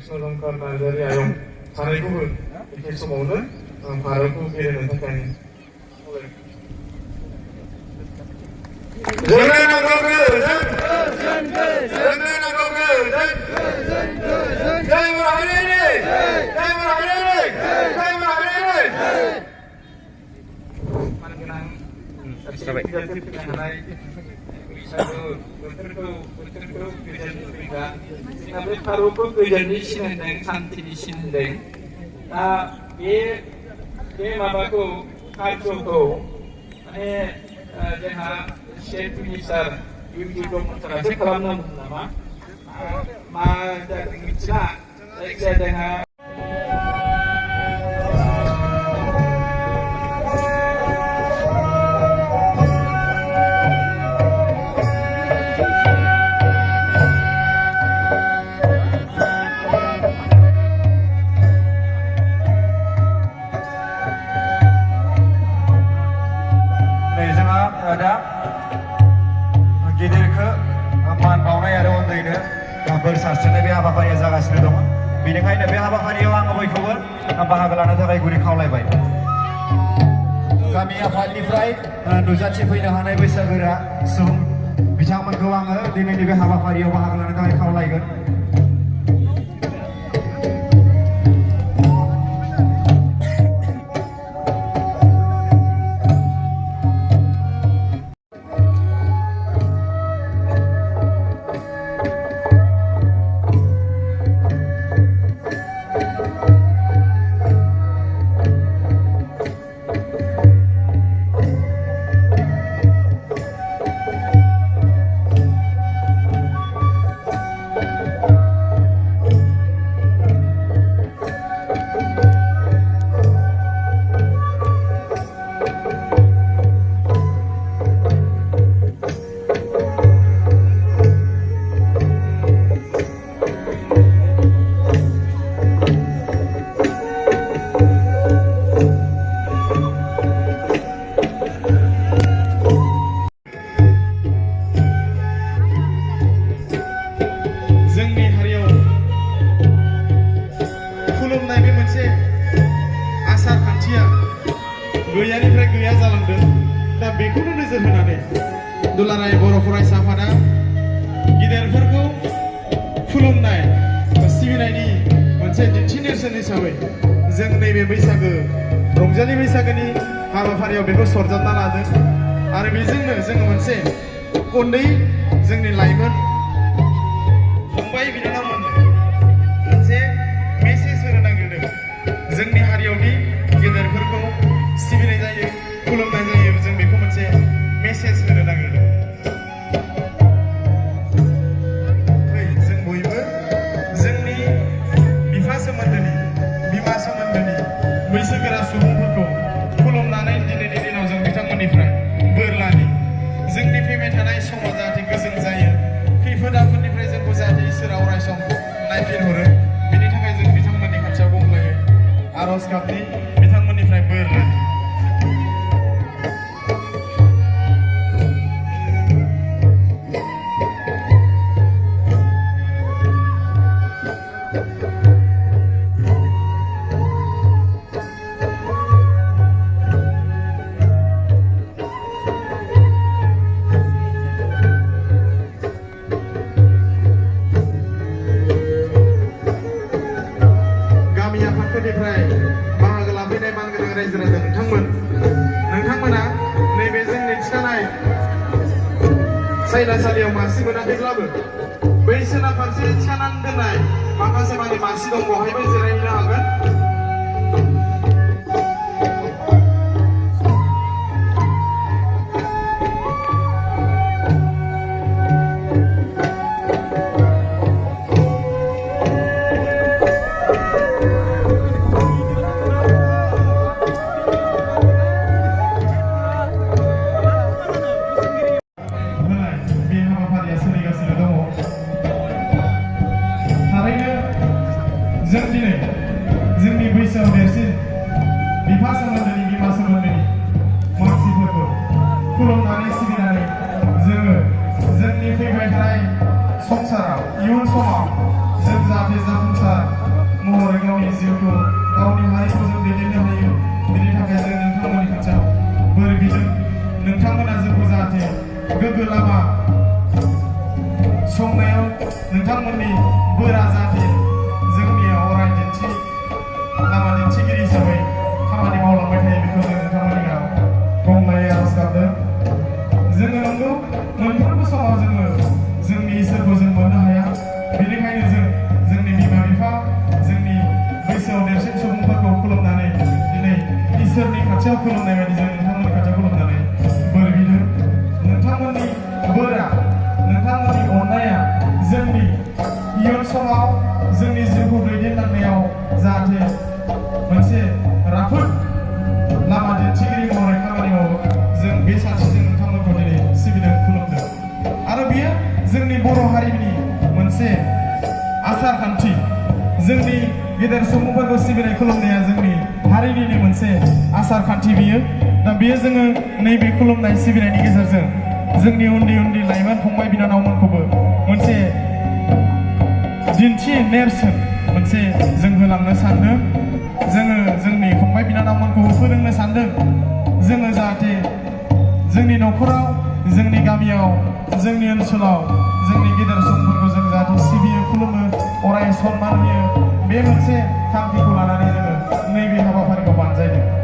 सोलोंखार नार्जारि आयं सानैखौबो एखे समावनो भारतखौ गेलेनो थाखाय जोंनो नांगौ गोजोन जोंनो नांगौ गोजोन जय माहारिनि जय माहारिनि जय माहारिनि मानगोनां फैनो हानाय बैसागु बोथोरखौ गोजोन फैगा जोंना बे भारतखौ गोजोननि सिन होनदों शान्तिनि सिन होनदों दा बे माबाखौ कार्यखौ माने जोंहा स्टेट मिनिस्टार इउपि गभर्नमेन्टआसो खालामनांगौ नामा मा जादों मिथिला जायखिजाया जोंहा गिदिरखौ मान बावनाय आरो उन्दैनो बोर सारस्रिनाय बे हाबाफारिया जागासिनो दङ बेनिखायनो बे हाबाफारियाव आङो बयखौबो बाहागो लानो थाखाय गुरै खावलायबाय गामि आफादनिफ्राय नुजाथिफैनो हानाय बैसागोरा सुबुं बिथांमोनखौ आङो दिनैनि बे हाबाफारियाव बाहागो लानो थाखाय खावलायगोन गैयानिफ्राय गैया जालांदों दा बेखौनो नोजोर होनानै दुलाराय बर' फरायसा आफादा गिदिरफोरखौ खुलुमनाय सिबिनायनि मोनसे दिन्थि नेरसोन हिसाबै जों नैबे बैसागो रंजालि बैसागोनि हाबाफारियाव बेखौ सरजाबना लादों आरो बेजोंनो जोङो मोनसे उन्दै जोंनि लाइमोन फंबाय बिनानावमोननो मोनसे मेसेज होनो नागिरदों जोंनि हारियावदि गेदेरफोरखौ सिबिनाय जायो खुलुमनाय जायो जों बेखौ मोनसे मेसेज होनो नागिरदों जों बयबो जोंनि बिफा सोमोन्दोनि बिमा सोमोन्दोनि बैसोगोरा सुबुंफोरखौ खुलुमनानै दिनैनि दिनाव जों बिथांमोननिफ्राय बोर लानि जोंनि फैबाय थानाय समा जाहाथे गोजोन जायो खैफोद आफोदनिफ्राय जोंखौ जाहाथे इसोरा अराय सम नायफिनहरो बेनि थाखाय जों बिथांमोननि खाथियाव गंग्लायै आरज गाबनि बिथांमोननिफ्राय बोर लानि बाहागो लाफैनाय मानगोनां रायजो राजा नोंथांमोना नैबे जोंनि थिखानाय सायनासालियाव मासि मोनाखैब्लाबो बै सोनाब फारसे थिखानानै दोननाय माखासे माने मासि दं बहायबो जिरायहैनो हागोन जों दिनै जोंनि बैसोआव देरसिन बिफा सोमोन्दोनि बिमा सोमोन्दोनि मानसिफोरखौ खुलुमनानै सिबिनानै जोङो जोंनि फैबाय थानाय संसाराव इयुन समाव जों जाहाथे जाफुंसार महरै गावनि जिउखौ गावनि हारिखौ जों दैदेननो हायो बेनि थाखाय जों नोंथांमोननि खाथियाव बोर बिदों नोंथांमोना जोंखौ जाहाथे गोग्गो लामा संनायाव नोंथांमोननि बोरा जाहाथे जोंनियाव अराय लामा दिन्थिगिरि हिसाबै खामानि मावलांबाय थायो बेखौ जों नोंथांमोननियाव गंलायै आरज गाबदों जोङो नंगौ मोनफ्रोमबो समाव जोङो जोंनि इसोरखौ जों मोननो हाया बेनिखायनो जों जोंनि बिमा बिफा जोंनि बैसोआव देरसिन सुबुंफोरखौ खुलुमनानै दिनै इसोरनि खाथियाव खुलुमनाय बायदि जों नोंथांमोननि खाथियाव खुलुमनानै बोर बिदों नोंथांमोननि बोरा नोंथांमोननि अननाया जोंनि इयुन समाव जोंनि जिउखौ दैदेनलांनायाव जाहाथे मोनसे राफोद लामा दिन्थिगिरि महरै खामानि मावो जों बे सानस्रिजों नोंथांमोनखौ दिनै सिबिदों खुलुमदों आरो बेयो जोंनि बर' हारिनि मोनसे आसार खान्थि जोंनि गेदेर सुबुंफोरखौ सिबिनाय खुलुमनाया जोंनि हारिनिनो मोनसे आसार खान्थि बियो दा बेयो जोङो नैबे खुलुमनाय सिबिनायनि गेजेरजों जोंनि उन्दै उन्दै लाइमोन फंबाय बिनानावमोनखौबो मोनसे दिन्थि नेरसोन मोनसे जों होलांनो सानदों जोङो जोंनि फंबाय बिनानावमोनखौबो फोरोंनो सानदों जोङो जाहाथे जोंनि न'खराव जोंनि गामियाव जोंनि ओनसोलाव जोंनि गेदेर सुबुंफोरखौ जों जाहाथे सिबियो खुलुमो अराय सनमान होयो बे मोनसे थांखिखौ लानानै जोङो नैबे हाबाफारिखौ बानजायदों